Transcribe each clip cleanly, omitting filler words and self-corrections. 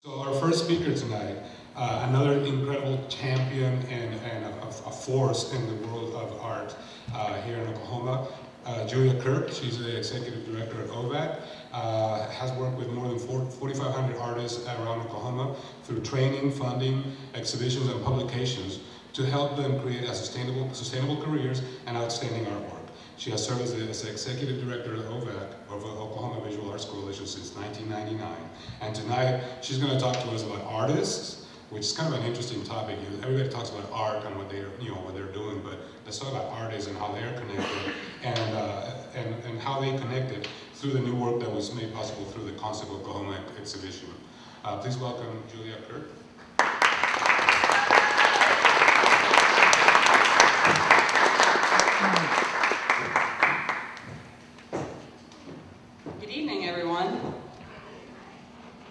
So our first speaker tonight, another incredible champion and a force in the world of art here in Oklahoma, Julia Kirt. She's the executive director at OVAC. Has worked with more than 4,500 artists around Oklahoma through training, funding, exhibitions, and publications to help them create sustainable careers and outstanding artwork. She has served as the executive director of OVAC, of the Oklahoma Visual Arts Coalition, since 1999. And tonight, she's going to talk to us about artists, which is kind of an interesting topic. Everybody talks about art and what they're doing, but let's talk about artists and how they're connected, and how they connected through the new work that was made possible through the Concept Oklahoma exhibition. Please welcome Julia Kirt.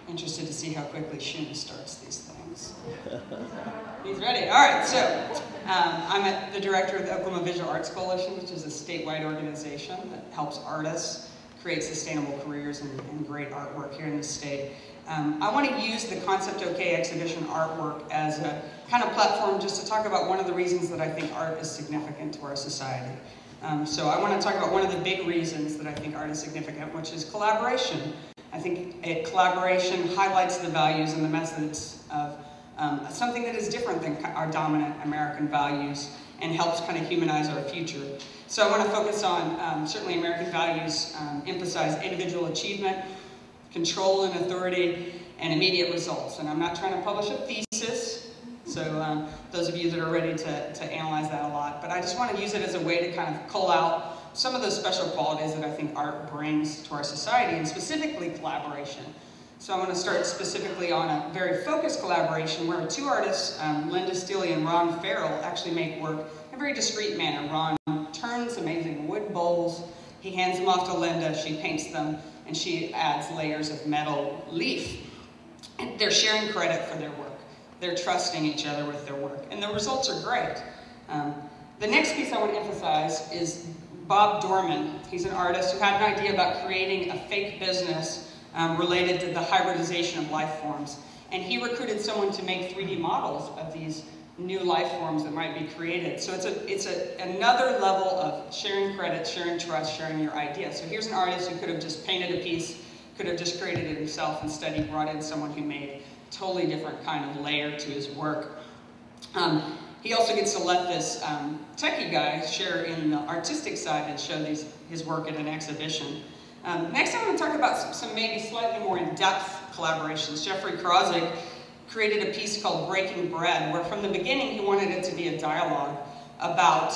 Interested to see how quickly Shun starts these things. He's ready. All right, so I'm the director of the Oklahoma Visual Arts Coalition, which is a statewide organization that helps artists create sustainable careers and great artwork here in the state. I want to use the Concept OK exhibition artwork as a kind of platform just to talk about one of the reasons that I think art is significant to our society. So I want to talk about one of the big reasons that I think art is significant, which is collaboration. I think collaboration highlights the values and the methods of something that is different than our dominant American values and helps kind of humanize our future. So I want to focus on, certainly American values emphasize individual achievement, control and authority, and immediate results. And I'm not trying to publish a thesis, so those of you that are ready to analyze that a lot, but I just want to use it as a way to kind of cull out some of those special qualities that I think art brings to our society, and specifically collaboration. So I want to start specifically on a very focused collaboration where two artists, Linda Steele and Ron Farrell, actually make work in a very discreet manner. Ron turns amazing wood bowls, he hands them off to Linda, she paints them, and she adds layers of metal leaf. And they're sharing credit for their work. They're trusting each other with their work, and the results are great. The next piece I want to emphasize is Bob Dorman. He's an artist who had an idea about creating a fake business related to the hybridization of life forms. And he recruited someone to make 3D models of these new life forms that might be created. So it's another level of sharing credit, sharing trust, sharing your idea. So here's an artist who could have just painted a piece, could have just created it himself. Instead, he brought in someone who made a totally different kind of layer to his work. He also gets to let this techie guy share in the artistic side and show his work at an exhibition. Next, I want to talk about some maybe slightly more in-depth collaborations. Jeffrey Krosik created a piece called Breaking Bread, where from the beginning he wanted it to be a dialogue about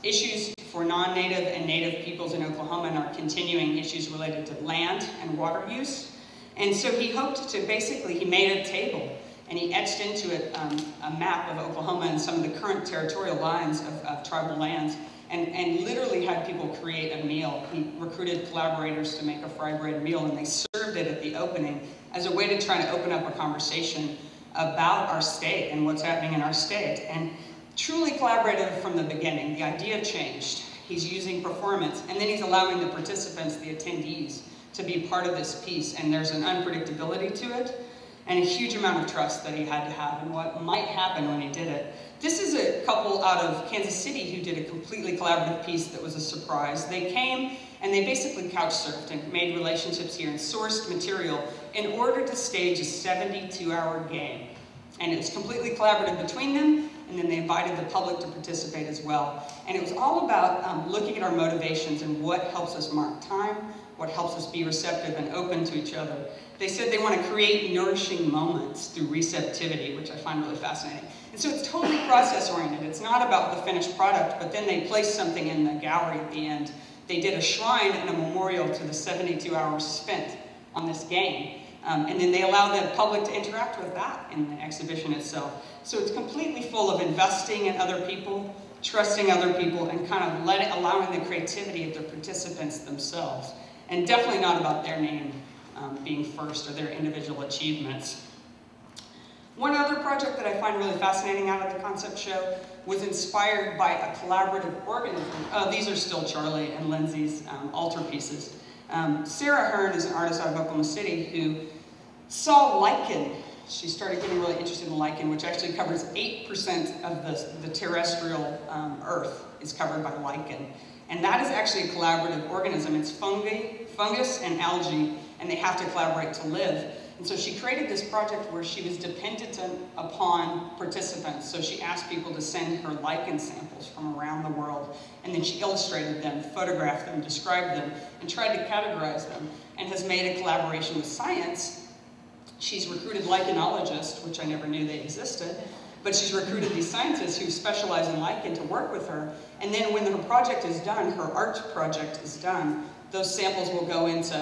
issues for non-native and native peoples in Oklahoma and our continuing issues related to land and water use. And so he hoped to he made a table, and he etched into it a map of Oklahoma and some of the current territorial lines of tribal lands, and literally had people create a meal. He recruited collaborators to make a fry bread meal, and they served it at the opening as a way to try to open up a conversation about our state and what's happening in our state. And truly collaborative from the beginning. The idea changed. He's using performance, and then he's allowing the participants, the attendees, to be part of this piece, and there's an unpredictability to it, and a huge amount of trust that he had to have in what might happen when he did it. This is a couple out of Kansas City who did a completely collaborative piece that was a surprise. They came and they basically couch surfed and made relationships here and sourced material in order to stage a 72-hour game. And it was completely collaborative between them, and then they invited the public to participate as well. And it was all about looking at our motivations and what helps us mark time, what helps us be receptive and open to each other. They said they want to create nourishing moments through receptivity, which I find really fascinating. And so it's totally process-oriented. It's not about the finished product, but then they placed something in the gallery at the end. They did a shrine and a memorial to the 72 hours spent on this game. And then they allow the public to interact with that in the exhibition itself. So it's completely full of investing in other people, trusting other people, and kind of allowing the creativity of the participants themselves. And definitely not about their name being first or their individual achievements. One other project that I find really fascinating out of the concept show was inspired by a collaborative organism. These are still Charlie and Lindsay's altarpieces. Sarah Hearn is an artist out of Oklahoma City who saw lichen. She started getting really interested in lichen, which actually covers 8% of the terrestrial Earth is covered by lichen. And that is actually a collaborative organism. It's fungus and algae, and they have to collaborate to live. And so she created this project where she was dependent upon participants. So she asked people to send her lichen samples from around the world, and then she illustrated them, photographed them, described them, and tried to categorize them, and has made a collaboration with science. She's recruited lichenologists, which I never knew they existed, but she's recruited these scientists who specialize in lichen to work with her. And then when her project is done, her art project is done, those samples will go into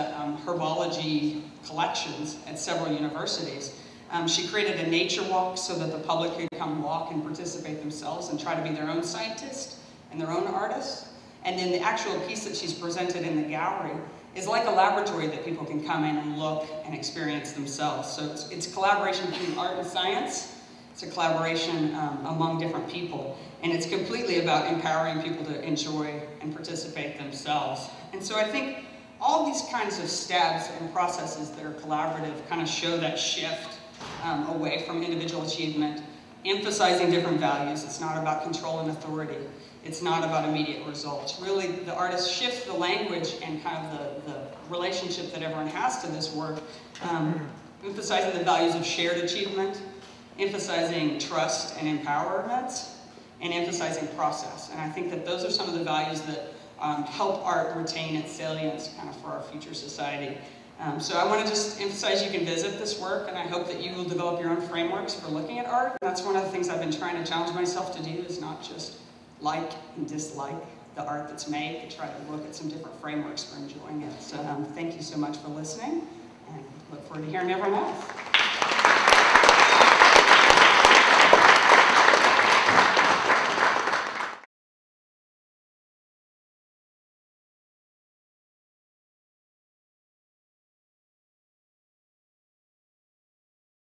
herbology collections at several universities. She created a nature walk so that the public could come walk and participate themselves and try to be their own scientist and their own artist. And then the actual piece that she's presented in the gallery is like a laboratory that people can come in and look and experience themselves. So it's collaboration between art and science. It's a collaboration among different people. And it's completely about empowering people to enjoy and participate themselves. And so I think all these kinds of steps and processes that are collaborative kind of show that shift away from individual achievement, emphasizing different values. It's not about control and authority. It's not about immediate results. Really, the artist shifts the language and kind of the relationship that everyone has to this work, emphasizing the values of shared achievement, emphasizing trust and empowerment, and emphasizing process. And I think that those are some of the values that help art retain its salience kind of for our future society. So I want to just emphasize you can visit this work, and I hope that you will develop your own frameworks for looking at art. And that's one of the things I've been trying to challenge myself to do, is not just like and dislike the art that's made, but try to look at some different frameworks for enjoying it. So thank you so much for listening, and look forward to hearing everyone else.